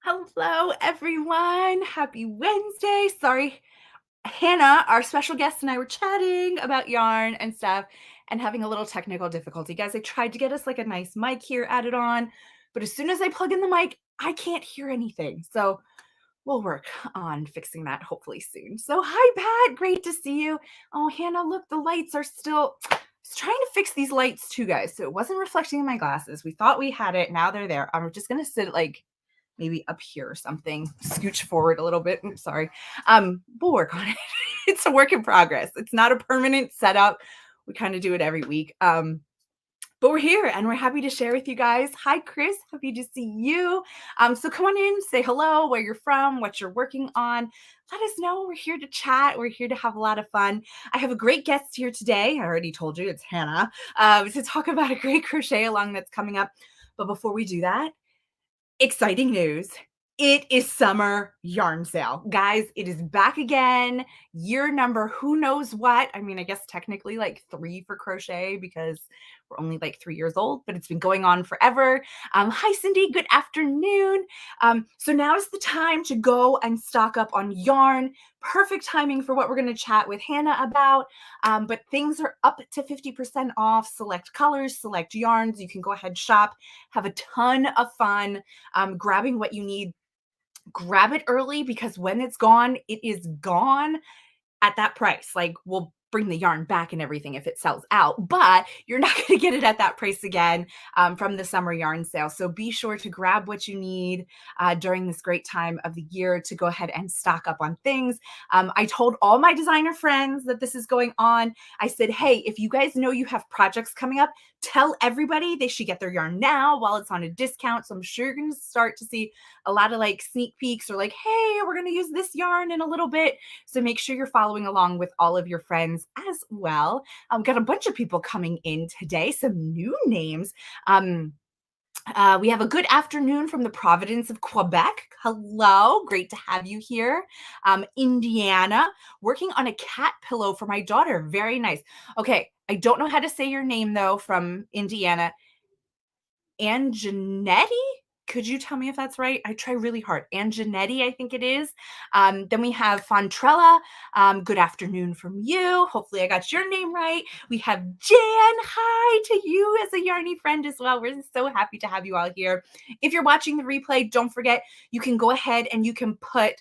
Hello, everyone. Happy Wednesday. Sorry, Hannah, our special guest, and I were chatting about yarn and stuff and having a little technical difficulty. Guys, I tried to get us like a nice mic here added on, but as soon as I plug in the mic, I can't hear anything. So we'll work on fixing that hopefully soon. So, hi, Pat. Great to see you. Oh, Hannah, look, the lights are still. I was trying to fix these lights too, guys. So it wasn't reflecting in my glasses. We thought we had it. Now they're there. I'm just going to sit like maybe up here or something, scooch forward a little bit. Oops, sorry. We'll work on it. It's a work in progress. It's not a permanent setup. We kind of do it every week. But we're here and we're happy to share with you guys. Hi, Chris. Happy to see you. So come on in, say hello, where you're from, what you're working on. Let us know. We're here to chat. We're here to have a lot of fun. I have a great guest here today. I already told you it's Hannah to talk about a great crochet along that's coming up. But before we do that, exciting news. It is summer yarn sale. Guys, it is back again. Year number, who knows what? I mean, I guess technically like 3 for crochet because we're only like 3 years old, but it's been going on forever. Hi, Cindy. Good afternoon. So now is the time to go and stock up on yarn. Perfect timing for what we're going to chat with Hannah about. But things are up to 50% off. Select colors, select yarns. You can go ahead, shop, have a ton of fun grabbing what you need. Grab it early because when it's gone, it is gone at that price. Like, we'll bring the yarn back and everything if it sells out, but you're not going to get it at that price again from the summer yarn sale. So be sure to grab what you need during this great time of the year to go ahead and stock up on things. I told all my designer friends that this is going on. I said, hey, if you guys know you have projects coming up, tell everybody they should get their yarn now while it's on a discount. So I'm sure you're going to start to see a lot of like sneak peeks or like, hey, we're going to use this yarn in a little bit. So make sure you're following along with all of your friends as well. Got a bunch of people coming in today, some new names. We have a good afternoon from the Providence of Quebec. Hello, great to have you here. Indiana, working on a cat pillow for my daughter. Very nice. Okay, I don't know how to say your name though from Indiana. Anjanetti? Could you tell me if that's right? I try really hard. Anjanetti, I think it is. Then we have Fontrella. Good afternoon from you. Hopefully I got your name right. We have Jan. Hi to you as a Yarny friend as well. We're so happy to have you all here. If you're watching the replay, don't forget, you can go ahead and you can put,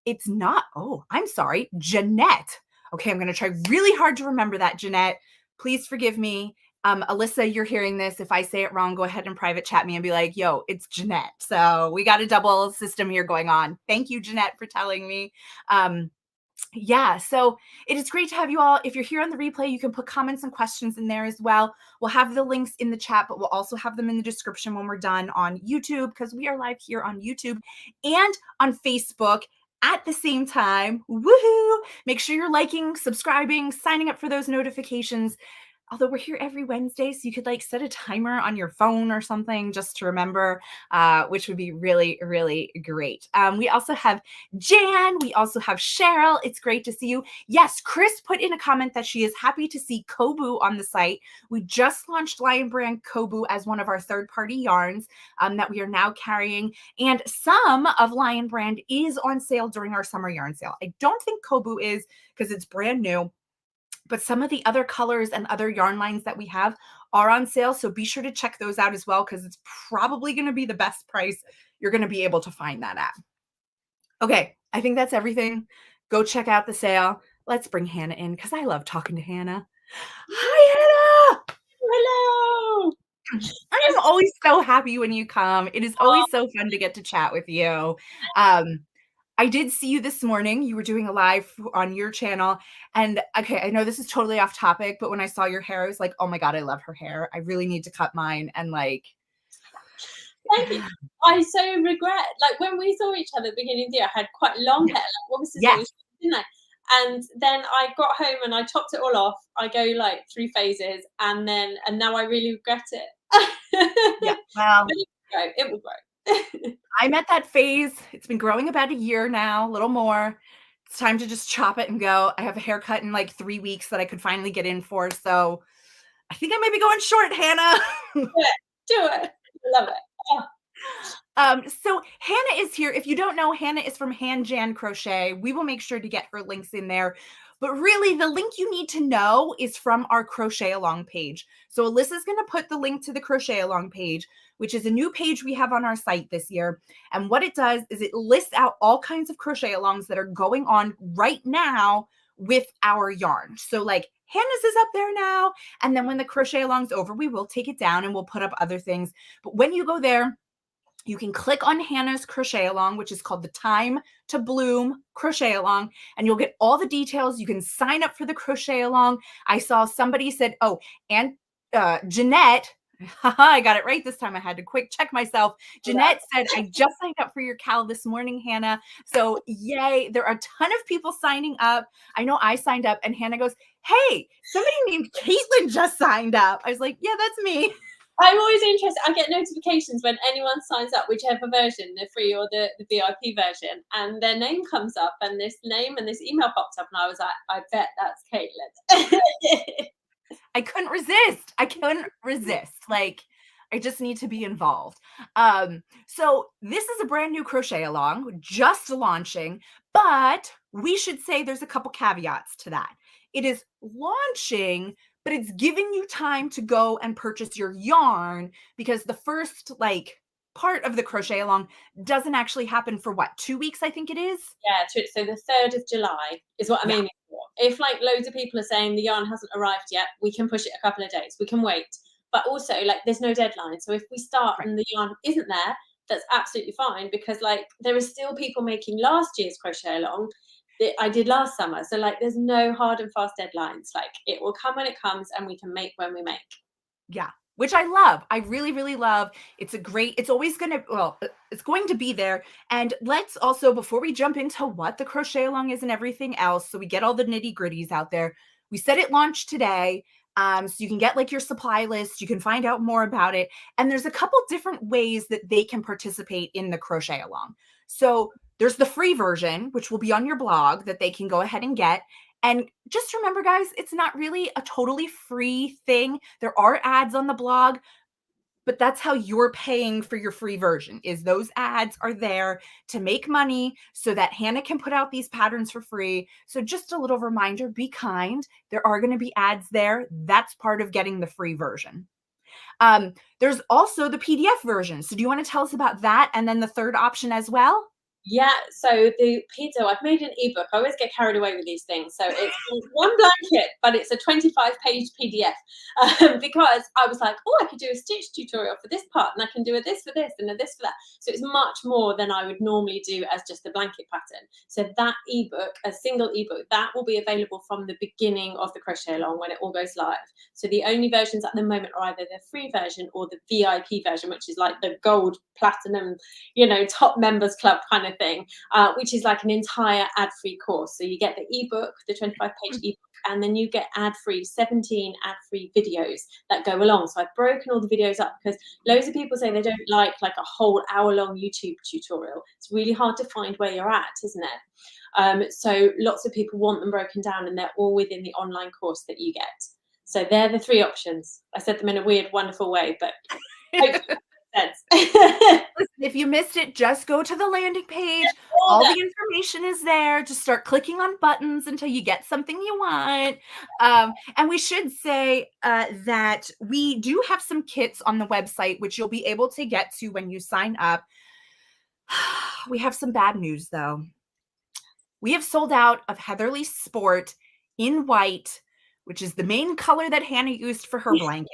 it's not, I'm sorry, Jeanette. Okay, I'm going to try really hard to remember that, Jeanette. Please forgive me. Alyssa, you're hearing this. If I say it wrong, go ahead and private chat me and be like, yo, it's Jeanette. So we got a double system here going on. Thank you, Jeanette, for telling me. Yeah, so it is great to have you all. If you're here on the replay, you can put comments and questions in there as well. We'll have the links in the chat, but we'll also have them in the description when we're done on YouTube because we are live here on YouTube and on Facebook at the same time. Woohoo! Make sure you're liking, subscribing, signing up for those notifications. Although we're here every Wednesday, so you could like set a timer on your phone or something just to remember, which would be really, really great. We also have Jan. We also have Cheryl. It's great to see you. Yes, Chris put in a comment that she is happy to see Kobu on the site. We just launched Lion Brand Kobu as one of our third-party yarns that we are now carrying. And some of Lion Brand is on sale during our summer yarn sale. I don't think Kobu is because it's brand new. But some of the other colors and other yarn lines that we have are on sale. So be sure to check those out as well because it's probably going to be the best price you're going to be able to find that at. Okay, I think that's everything. Go check out the sale. Let's bring Hannah in because I love talking to Hannah. Hi, Hannah. Hello. I am always so happy when you come. It is always so fun to get to chat with you. I did see you this morning. You were doing a live on your channel. And okay, I know this is totally off topic, but when I saw your hair, I was like, oh my God, I love her hair. I really need to cut mine. And like, Thank you. I so regret, like when we saw each other at the beginning of the year, I had quite long hair, like what was this, didn't I? And then I got home and I chopped it all off. I go like 3 phases and now I really regret it. Yeah, well, it will grow. I'm at that phase. It's been growing about a year now, a little more. It's time to just chop it and go. I have a haircut in like 3 weeks that I could finally get in for. So I think I might be going short, Hannah. Do it. I love it. Oh. So Hannah is here. If you don't know, Hannah is from HanJan Crochet. We will make sure to get her links in there. But really, the link you need to know is from our Crochet Along page. So Alyssa's going to put the link to the Crochet Along page, which is a new page we have on our site this year. And what it does is it lists out all kinds of crochet alongs that are going on right now with our yarn. So like Hannah's is up there now. And then when the crochet along's over, we will take it down and we'll put up other things. But when you go there, you can click on Hannah's crochet along, which is called the Time to Bloom crochet along, and you'll get all the details. You can sign up for the crochet along. I saw somebody said, oh, and Jeanette, I got it right this time. I had to quick check myself. Jeanette said, I just signed up for your Cal this morning, Hannah. So yay, there are a ton of people signing up. I know I signed up, and Hannah goes, hey, somebody named Katelyn just signed up. I was like, yeah, that's me. I'm always interested. I get notifications when anyone signs up, whichever version, the free or the VIP version, and their name comes up, and this name and this email pops up, and I was like, I bet that's Katelyn. I couldn't resist. I couldn't resist. Like, I just need to be involved. So this is a brand new crochet along, just launching, but we should say there's a couple caveats to that. It is launching, but it's giving you time to go and purchase your yarn because the first like part of the crochet along doesn't actually happen for what, 2 weeks, I think it is? Yeah, so the 3rd of July is what I'm aiming for. If like loads of people are saying the yarn hasn't arrived yet, we can push it a couple of days. We can wait. But also like there's no deadline. So if we start and the yarn isn't there, that's absolutely fine because like there are still people making last year's crochet along that I did last summer. So like there's no hard and fast deadlines. Like it will come when it comes and we can make when we make. Yeah, which I love. I really, really love. It's always going to, well, it's going to be there. And let's also, before we jump into what the crochet along is and everything else, so we get all the nitty gritties out there, we said it launched today. So you can get like your supply list, you can find out more about it. And there's a couple different ways that they can participate in the crochet along. So there's the free version, which will be on your blog that they can go ahead and get. And just remember, guys, it's not really a totally free thing. There are ads on the blog, but that's how you're paying for your free version is those ads are there to make money so that Hannah can put out these patterns for free. So just a little reminder, be kind. There are going to be ads there. That's part of getting the free version. There's also the PDF version. So do you want to tell us about that? And then the third option as well? Yeah, so the pizza, I've made an ebook. I always get carried away with these things. So it's one blanket, but it's a 25-page PDF because I was like, oh, I could do a stitch tutorial for this part, and I can do a this for this and a this for that. So it's much more than I would normally do as just a blanket pattern. So that ebook, a single ebook, that will be available from the beginning of the crochet along when it all goes live. So the only versions at the moment are either the free version or the VIP version, which is like the gold, platinum, top members club kind of thing, which is like an entire ad-free course. So you get the ebook, the 25-page ebook, and then you get ad-free 17 ad-free videos that go along. So I've broken all the videos up because loads of people say they don't like a whole hour-long YouTube tutorial. It's really hard to find where you're at, isn't it? So lots of people want them broken down, and they're all within the online course that you get. So they're the 3 options. I said them in a weird, wonderful way, but hopefully sense. Listen, if you missed it, just go to the landing page. All the information is there. Just start clicking on buttons until you get something you want. And we should say that we do have some kits on the website, which you'll be able to get to when you sign up. We have some bad news, though. We have sold out of Heatherly Sport in white, which is the main color that Hannah used for her blanket.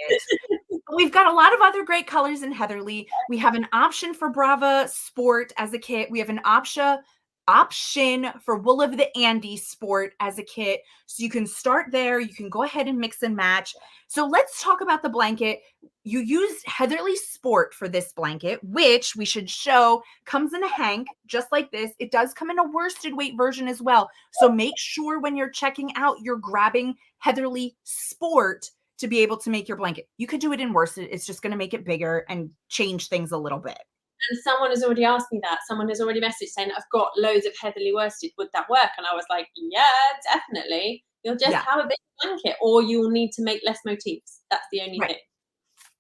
We've got a lot of other great colors in Heatherly. We have an option for Brava Sport as a kit. We have an option for Wool of the Andes Sport as a kit. So you can start there. You can go ahead and mix and match. So let's talk about the blanket. You used Heatherly Sport for this blanket, which we should show comes in a hank just like this. It does come in a worsted weight version as well. So make sure when you're checking out, you're grabbing Heatherly Sport to be able to make your blanket. You could do it in worsted. It's just going to make it bigger and change things a little bit. And someone has already asked me that. Someone has already messaged saying, I've got loads of Heatherly worsted. Would that work? And I was like, yeah, definitely. You'll just have a big blanket, or you'll need to make less motifs. That's the only thing.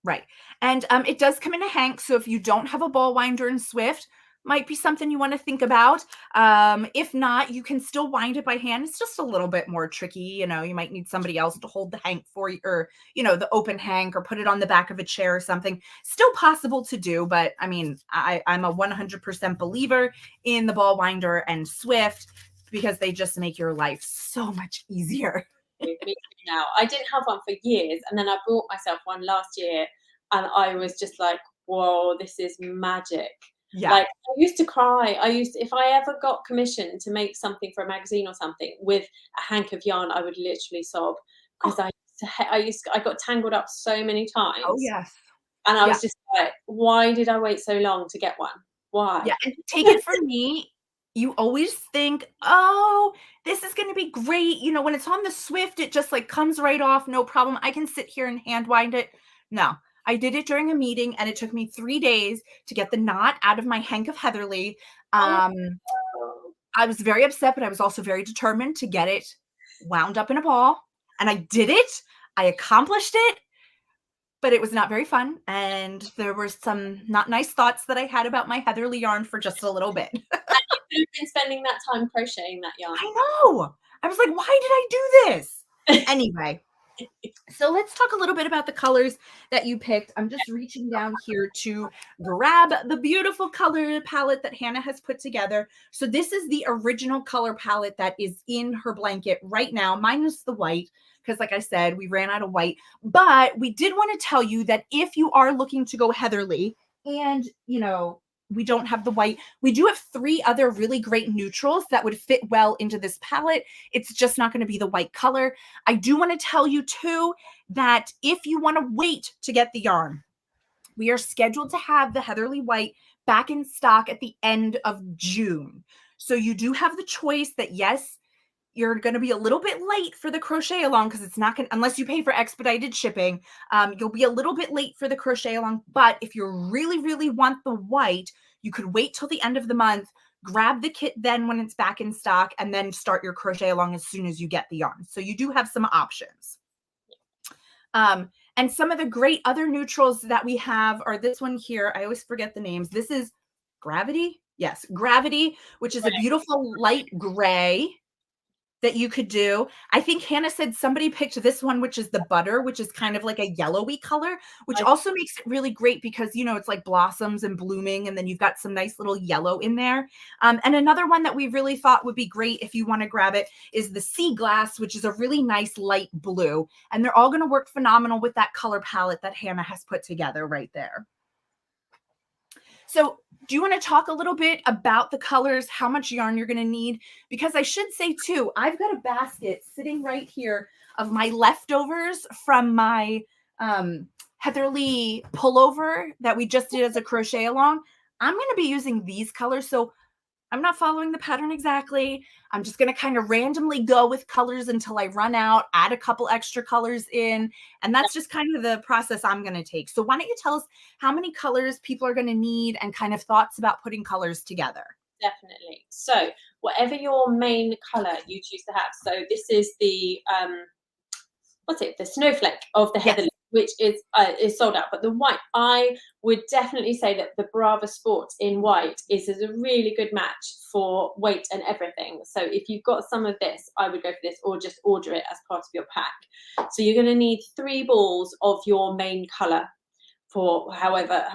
Right. And it does come in a hank. So if you don't have a ball winder in Swift, might be something you want to think about. If not, you can still wind it by hand. It's just a little bit more tricky. You know, you might need somebody else to hold the hank for you, or, you know, the open hank, or put it on the back of a chair or something. Still possible to do. But I mean, I'm a 100% believer in the ball winder and Swift because they just make your life so much easier. Me too now. I didn't have one for years, and then I bought myself one last year, and I was just like, "Whoa, this is magic!" Yeah. Like I used to cry. If I ever got commissioned to make something for a magazine or something with a hank of yarn, I would literally sob because Oh, I got tangled up so many oh times, yes. and I Yeah. was just like, "Why did I wait so long to get one? Yeah, Why?" and take it from me, you always think, "Oh, this is gonna be great," you know, when it's on the Swift, it just, like, comes right off, no problem, I can sit here and hand wind it. No, I did it during a meeting, and it took me 3 days to get the knot out of my hank of Heatherly. Oh, um, I was very upset, but I was also very determined to get it wound up in a ball, and I did it, I accomplished it, but it was not very fun, and there were some not nice thoughts that I had about my Heatherly yarn for just a little bit. you could have been spending that time crocheting that yarn. I know. I was like, "Why did I do this?" Anyway, so let's talk a little bit about the colors that you picked. I'm just reaching down here to grab the beautiful color palette that Hannah has put together. So this is the original color palette that is in her blanket right now, minus the white, because like I said, we ran out of white. But we did want to tell you that if you are looking to go Heatherly and, you know, we don't have the white, we do have 3 other really great neutrals that would fit well into this palette. It's just not going to be the white color. I do want to tell you too that if you want to wait to get the yarn, we are scheduled to have the Heatherly White back in stock at the end of June. So you do have the choice that, yes, you're going to be a little bit late for the crochet along because it's not going to, unless you pay for expedited shipping, you'll be a little bit late for the crochet along. But if you really, really want the white, you could wait till the end of the month, grab the kit then when it's back in stock, and then start your crochet along as soon as you get the yarn. So you do have some options. And some of the great other neutrals that we have are this one here. I always forget the names. This is Gravity. Yes, Gravity, which is a beautiful light gray that you could do. I think Hannah said somebody picked this one, which is the Butter, which is kind of like a yellowy color, which also makes it really great because, you know, it's like blossoms and blooming, and then you've got some nice little yellow in there. And another one that we really thought would be great if you want to grab it is the Sea Glass, which is a really nice light blue. And they're all going to work phenomenal with that color palette that Hannah has put together right there. So do you want to talk a little bit about the colors, how much yarn you're going to need? Because I should say too, I've got a basket sitting right here of my leftovers from my Heatherly pullover that we just did as a crochet along. I'm going to be using these colors. So I'm not following the pattern exactly. I'm just going to kind of randomly go with colors until I run out, add a couple extra colors in. And that's just kind of the process I'm going to take. So why don't you tell us how many colors people are going to need and kind of thoughts about putting colors together? Definitely. So whatever your main color you choose to have. So this is the the snowflake of the Yes. Heatherly, which is sold out. But the white, I would definitely say that the Brava Sport in white is a really good match for weight and everything. So if you've got some of this, I would go for this, or just order it as part of your pack. So you're going to need 3 balls of your main color for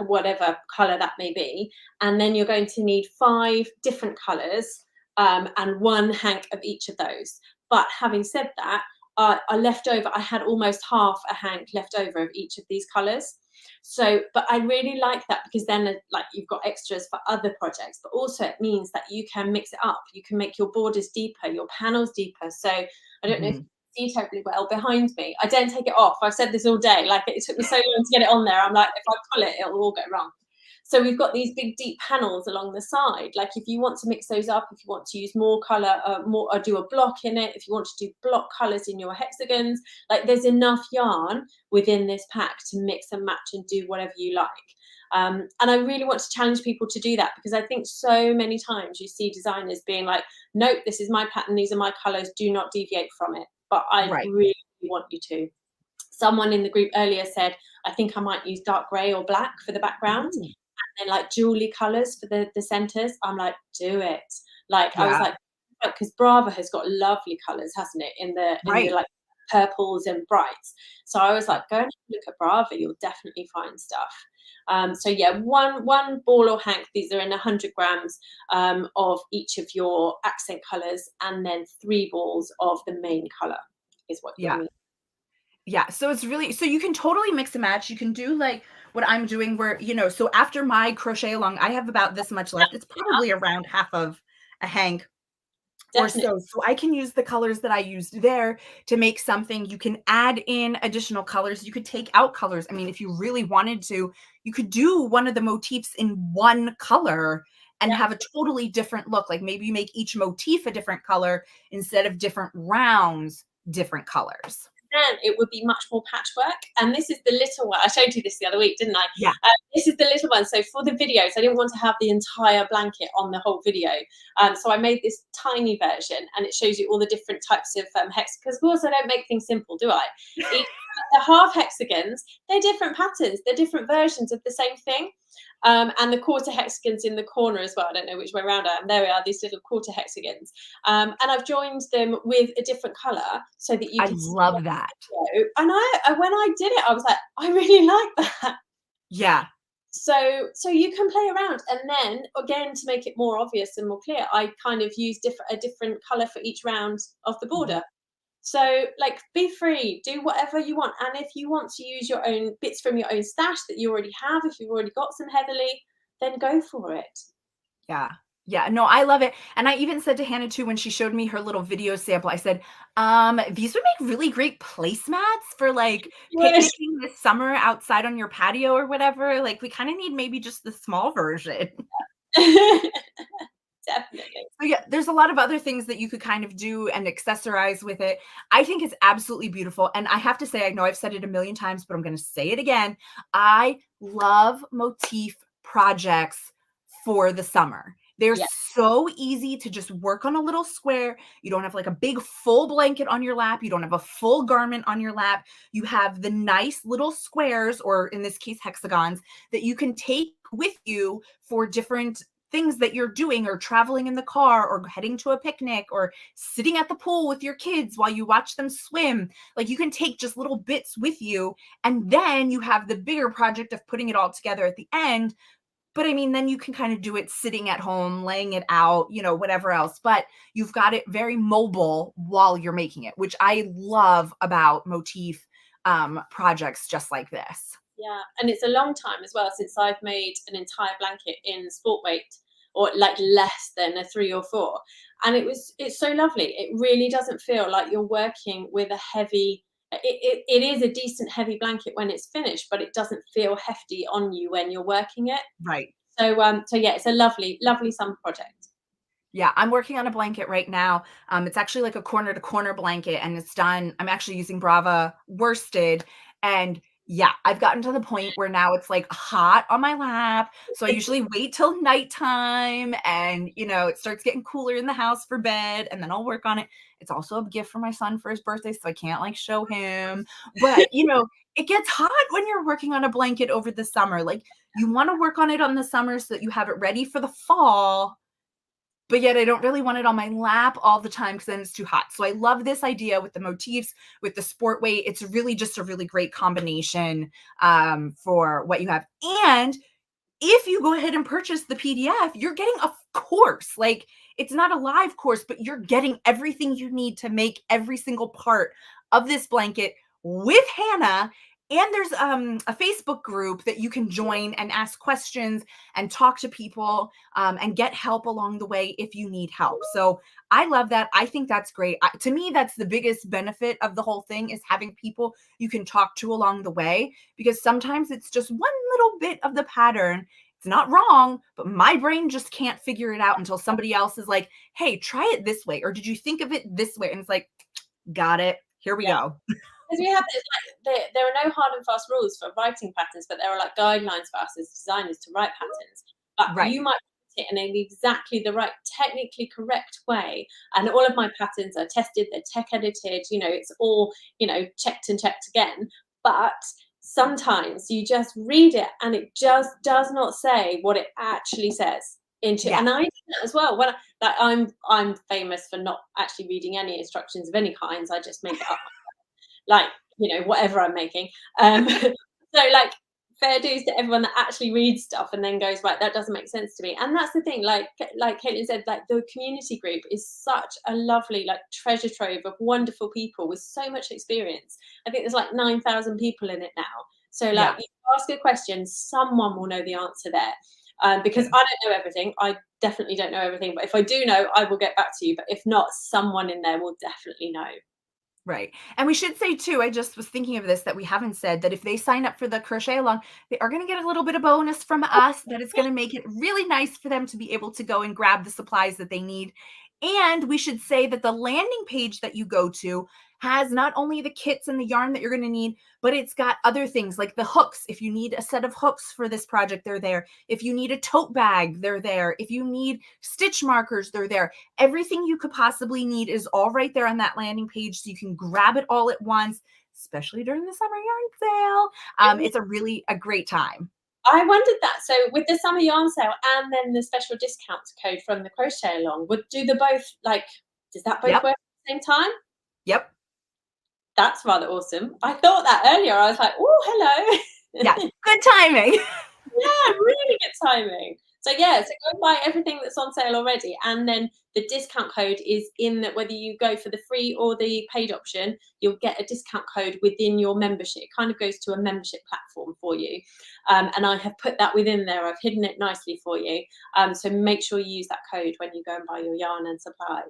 whatever color that may be, and then you're going to need 5 different colors, and 1 hank of each of those. But having said that, I left over, I had almost half a hank left over of each of these colors. So, but I really like that because then like you've got extras for other projects, but also it means that you can mix it up. You can make your borders deeper, your panels deeper. So I don't know if you see totally well behind me. I don't take it off. I've said this all day. Like it took me so long to get it on there. I'm like, if I pull it, it'll all go wrong. So we've got these big deep panels along the side. Like if you want to mix those up, if you want to use more color, or do a block in it, if you want to do block colors in your hexagons, like there's enough yarn within this pack to mix and match and do whatever you like. And I really want to challenge people to do that because I think so many times you see designers being like, nope, this is my pattern, these are my colors, do not deviate from it. But I Right. really want you to. Someone in the group earlier said, I think I might use dark grey or black for the background, Ooh, and like jewelry colours for the centres. I'm like, do it. Like I was yeah, like, because Brava has got lovely colours, hasn't it? In the right. like purples and brights. So I was like, go and look at Brava. You'll definitely find stuff. So yeah, one ball or hank. These are in 100 grams of each of your accent colours, and then 3 balls of the main colour is what you'll Yeah. need. Yeah, so it's really so you can totally mix and match. You can do like what I'm doing where, so after my crochet along, I have about this much left. It's probably around half of a hank or Definitely. so. So I can use the colors that I used there to make something. You can add in additional colors. You could take out colors. I mean, if you really wanted to, you could do one of the motifs in one color and Yeah. have a totally different look. Like maybe you make each motif a different color instead of different rounds, different colors. Then it would be much more patchwork. And this is the little one. I showed you this the other week, didn't I? Yeah. This is the little one. So for the videos, I didn't want to have the entire blanket on the whole video. So I made this tiny version, and it shows you all the different types of hexagons. Because of course, I don't make things simple, do I? Each, the half hexagons, they're different patterns. They're different versions of the same thing. And the quarter hexagons in the corner as well. I don't know which way around I am. There we are, these little quarter hexagons. And I've joined them with a different colour so that you I can see love that. and when I did it, I was like, I really like that. Yeah. So you can play around, and then again to make it more obvious and more clear, I kind of use a different color for each round of the Mhm. border. So like, be free, do whatever you want, and if you want to use your own bits from your own stash that you already have, if you've already got some heatherly, then go for it. Yeah. Yeah, no, I love it, and I even said to Hannah too when she showed me her little video sample, I said, these would make really great placemats for, like, Yes. picnicking this summer outside on your patio or whatever, like, we kinda need maybe just the small version." Definitely. So, yeah, there's a lot of other things that you could kind of do and accessorize with it. I think it's absolutely beautiful, and I have to say, I know I've said it a million times, but I'm gonna say it again, I love motif projects for the summer. They're Yeah. so easy to just work on a little square. You don't have, like, a big full blanket on your lap. You don't have a full garment on your lap. You have the nice little squares, or in this case, hexagons, that you can take with you for different things that you're doing, or traveling in the car, or heading to a picnic, or sitting at the pool with your kids while you watch them swim. Like, you can take just little bits with you, and then you have the bigger project of putting it all together at the end. But I mean, then you can kind of do it sitting at home, laying it out, whatever else. But you've got it very mobile while you're making it, which I love about motif projects just like this. Yeah, and it's a long time as well since I've made an entire blanket in sport weight, or like less than a 3 or 4. And it's so lovely. It really doesn't feel like you're working with a heavy it is a decent heavy blanket when it's finished, but it doesn't feel hefty on you when you're working it. Right. So yeah, it's a lovely, lovely summer project. Yeah, I'm working on a blanket right now. It's actually like a corner to corner blanket, and it's done. I'm actually using Brava worsted, and yeah, I've gotten to the point where now it's like hot on my lap. So I usually wait till nighttime, and it starts getting cooler in the house for bed, and then I'll work on it. It's also a gift for my son for his birthday, so I can't like show him. But it gets hot when you're working on a blanket over the summer. Like, you want to work on it on the summer so that you have it ready for the fall, but yet I don't really want it on my lap all the time because then it's too hot. So I love this idea with the motifs, with the sport weight. It's really just a really great combination for what you have. And if you go ahead and purchase the PDF, you're getting a course. Like, it's not a live course, but you're getting everything you need to make every single part of this blanket with Hannah. And there's a Facebook group that you can join and ask questions and talk to people, and get help along the way if you need help. So I love that. I think that's great. To me, that's the biggest benefit of the whole thing, is having people you can talk to along the way, because sometimes it's just one little bit of the pattern. It's not wrong, but my brain just can't figure it out until somebody else is like, hey, try it this way. Or did you think of it this way? And it's like, got it. Here we Yeah. go. Because we have this, like, there are no hard and fast rules for writing patterns, but there are like guidelines for us as designers to write patterns. But Right. you might write it in exactly the right, technically correct way. And all of my patterns are tested, they're tech edited, it's all, checked and checked again. But sometimes you just read it and it just does not say what it actually says into, Yeah. and I do that as well. When like I'm famous for not actually reading any instructions of any kinds. I just make it up, like, whatever I'm making. So like, fair dues to everyone that actually reads stuff and then goes, right, that doesn't make sense to me. And that's the thing, like Katelyn said, like the community group is such a lovely, like, treasure trove of wonderful people with so much experience. I think there's like 9,000 people in it now. So like, Yeah. you ask a question, someone will know the answer there. Because Yeah. I don't know everything. I definitely don't know everything, but if I do know, I will get back to you. But if not, someone in there will definitely know. Right. And we should say too, I just was thinking of this that we haven't said that if they sign up for the crochet along, they are going to get a little bit of bonus from us that is going to make it really nice for them to be able to go and grab the supplies that they need. And we should say that the landing page that you go to has not only the kits and the yarn that you're going to need, but it's got other things like the hooks. If you need a set of hooks for this project, they're there. If you need a tote bag, they're there. If you need stitch markers, they're there. Everything you could possibly need is all right there on that landing page, so you can grab it all at once, especially during the summer yarn sale. It's a great time. I wondered that. So with the summer yarn sale and then the special discount code from the Crochet Along, would do the both, like, does that both Yep. work at the same time? Yep. That's rather awesome. I thought that earlier. I was like, oh, Yeah. hello. Good timing. Yeah, really good timing. So yeah, so go buy everything that's on sale already, and then the discount code is in that. Whether you go for the free or the paid option, you'll get a discount code within your membership. It kind of goes to a membership platform for you, and I have put that within there. I've hidden it nicely for you. So make sure you use that code when you go and buy your yarn and supplies.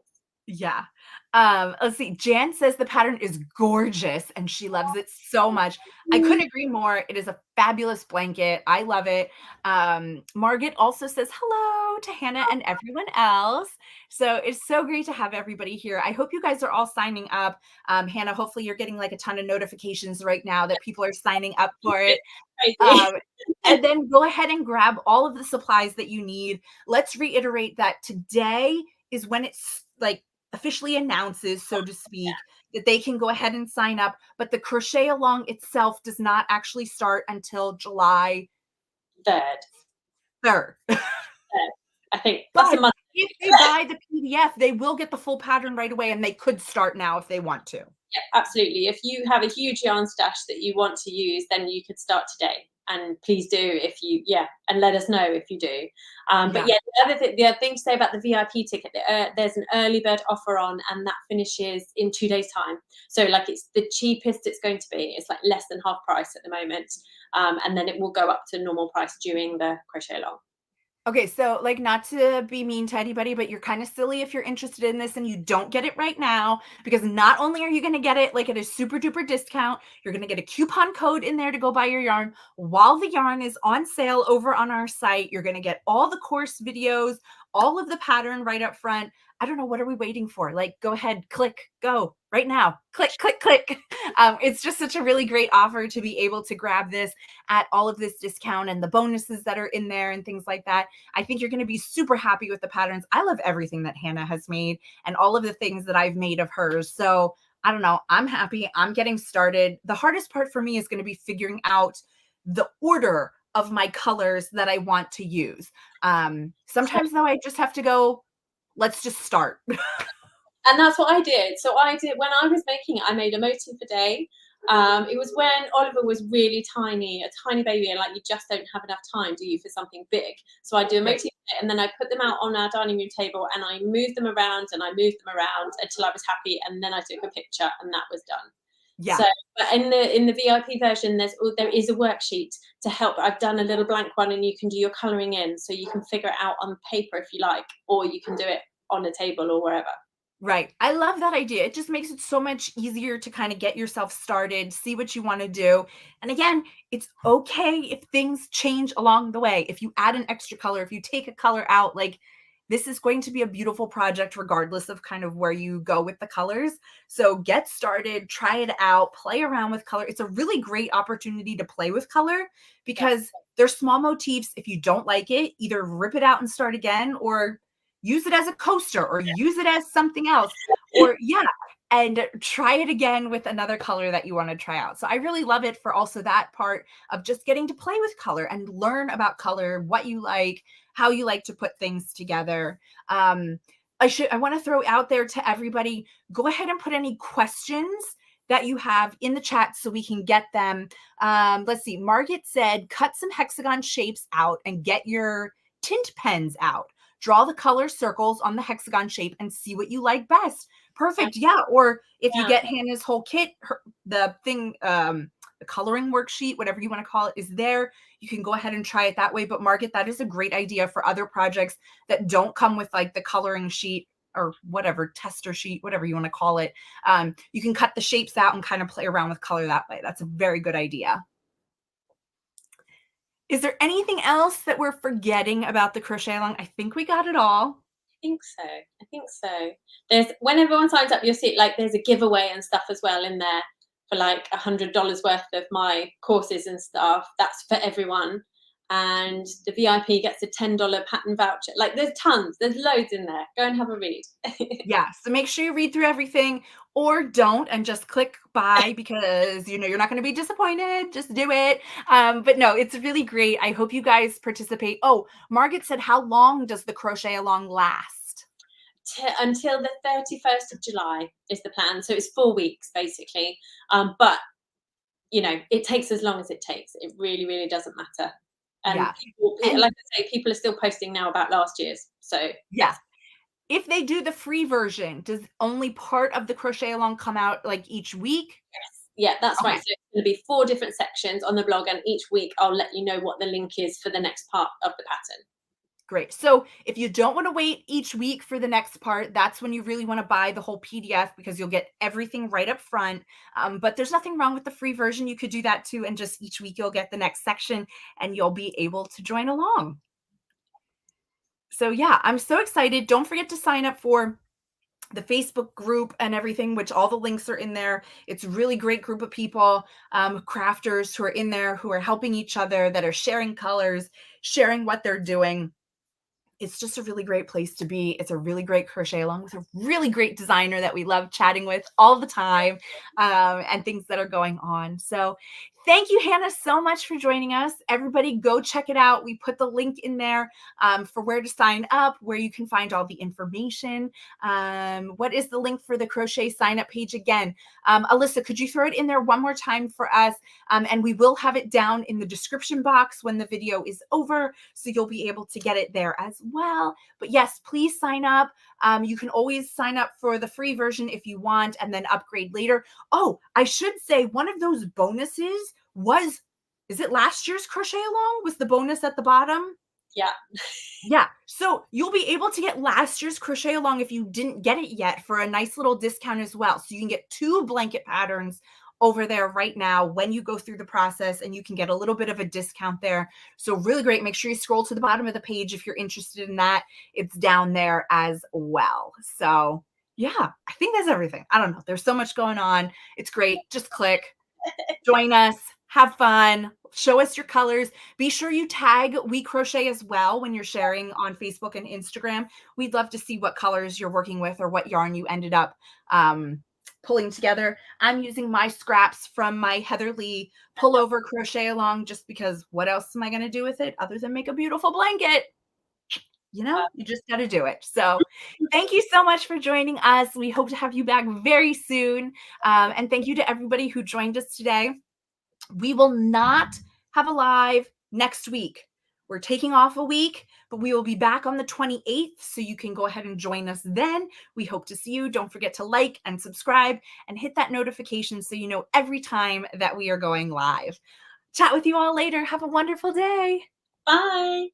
Yeah. Let's see. Jan says the pattern is gorgeous and she loves it so much. I couldn't agree more. It is a fabulous blanket. I love it. Margaret also says hello to Hannah and everyone else. So it's so great to have everybody here. I hope you guys are all signing up. Hannah, hopefully you're getting like a ton of notifications right now that people are signing up for it. Crazy. Um, and then go ahead and grab all of the supplies that you need. Let's reiterate that today is when it's like officially announces, so to speak, that they can go ahead and sign up. But the crochet along itself does not actually start until July Third, 3rd. third. I think that's a But month. if they buy the PDF, they will get the full pattern right away and they could start now if they want to. Yeah, absolutely. If you have a huge yarn stash that you want to use, then you could start today. And please do if you, yeah, and let us know if you do. But Yeah. yeah, the other thing to say about the VIP ticket, there's an early bird offer on, and that finishes in 2 days' time. So like, it's the cheapest it's going to be. It's like less than half price at the moment, and then it will go up to normal price during the crochet along. Okay, so like not to be mean to anybody, but you're kind of silly if you're interested in this and you don't get it right now because not only are you going to get it like at a super duper discount, you're going to get a coupon code in there to go buy your yarn while the yarn is on sale over on our site. You're going to get all the course videos, all of the pattern right up front. I don't know, what are we waiting for? Like, go ahead, click, go right now. Click, click, click. It's just such a really great offer to be able to grab this at all of this discount and the bonuses that are in there and things like that. I think you're going to be super happy with the patterns. I love everything that Hannah has made and all of the things that I've made of hers. So I don't know. I'm happy. I'm getting started. The hardest part for me is going to be figuring out the order of my colors that I want to use. Sometimes though, I just have to go, let's just start. And that's what I did. So I did, when I was making it, I made a motif a day. It was when Oliver was really tiny, a tiny baby, and like, you just don't have enough time, do you, for something big? So I do a Right. motif a day, and then I put them out on our dining room table, and I moved them around and I moved them around until I was happy, and then I took a picture, and that was done. Yeah. So, but in the VIP version, there is a worksheet to help. I've done a little blank one, and you can do your colouring in, so you can figure it out on paper if you like, or you can do it on a table or wherever. Right. I love that idea. It just makes it so much easier to kind of get yourself started, see what you want to do. And again, it's okay if things change along the way. If you add an extra color, if you take a color out, like this is going to be a beautiful project regardless of kind of where you go with the colors. So get started, try it out, play around with color. It's a really great opportunity to play with color because they're small motifs. If you don't like it, either rip it out and start again or use it as a coaster or use it as something else or yeah. and try it again with another color that you want to try out. So I really love it for also that part of just getting to play with color and learn about color, what you like, how you like to put things together. I want to throw out there to everybody, go ahead and put any questions that you have in the chat so we can get them. Let's see. Margaret said, cut some hexagon shapes out and get your tint pens out. Draw the color circles on the hexagon shape and see what you like best. Perfect. Yeah. Or if you get Hannah's whole kit, the thing, the coloring worksheet, whatever you want to call it, is there. You can go ahead and try it that way. But Margaret, that is a great idea for other projects that don't come with like the coloring sheet or whatever, tester sheet, whatever you want to call it. You can cut the shapes out and kind of play around with color that way. That's a very good idea. Is there anything else that we're forgetting about the Crochet Along? I think we got it all. I think so. There's, when everyone signs up, you'll see like there's a giveaway and stuff as well in there for like $100 worth of my courses and stuff. That's for everyone. And the VIP gets a $10 pattern voucher. Like there's tons, there's loads in there. Go and have a read. Yeah, so make sure you read through everything, or don't and just click buy, because you know you're not going to be disappointed. Just do it. But no, it's really great. I hope you guys participate. Oh, Margaret said, how long does the Crochet Along last? Until the 31st of July is the plan. So it's 4 weeks basically. But you know, it takes as long as it takes. It really, really doesn't matter. And Yeah. people, like I say, people are still posting now about last year's. So yeah. If they do the free version, does only part of the Crochet Along come out like each week? yes, yeah, that's Okay. right. So it's going to be 4 different sections on the blog, and each week I'll let you know what the link is for the next part of the pattern. Great. So if you don't want to wait each week for the next part, that's when you really want to buy the whole PDF, because you'll get everything right up front. But there's nothing wrong with the free version. You could do that too. And just each week you'll get the next section and you'll be able to join along. So yeah, I'm so excited. Don't forget to sign up for the Facebook group and everything, which all the links are in there. It's a really great group of people, crafters who are in there, who are helping each other, that are sharing colors, sharing what they're doing. It's just a really great place to be. It's a really great Crochet Along with a really great designer that we love chatting with all the time, and things that are going on. So thank you, Hannah, so much for joining us. Everybody go check it out. We put the link in there for where to sign up, where you can find all the information. What is the link for the crochet sign up page again? Alyssa, could you throw it in there one more time for us? And we will have it down in the description box when the video is over, so you'll be able to get it there as well. But yes, please sign up. You can always sign up for the free version if you want, and then upgrade later. Oh, I should say, one of those bonuses was, is it last year's Crochet Along? Was the bonus at the bottom? Yeah. Yeah. So you'll be able to get last year's Crochet Along if you didn't get it yet for a nice little discount as well. So you can get 2 blanket patterns over there right now when you go through the process, and you can get a little bit of a discount there. So really great. Make sure you scroll to the bottom of the page if you're interested in that. It's down there as well. So yeah, I think that's everything. I don't know. There's so much going on. It's great. Just click, join us, have fun, show us your colors. Be sure you tag WeCrochet as well when you're sharing on Facebook and Instagram. We'd love to see what colors you're working with or what yarn you ended up pulling together. I'm using my scraps from my Heather Lee pullover Crochet Along, just because what else am I going to do with it other than make a beautiful blanket? You know, you just got to do it. So thank you so much for joining us. We hope to have you back very soon. And thank you to everybody who joined us today. We will not have a live next week. We're taking off a week, but we will be back on the 28th, so you can go ahead and join us then. We hope to see you. Don't forget to like and subscribe and hit that notification so you know every time that we are going live. Chat with you all later. Have a wonderful day. Bye.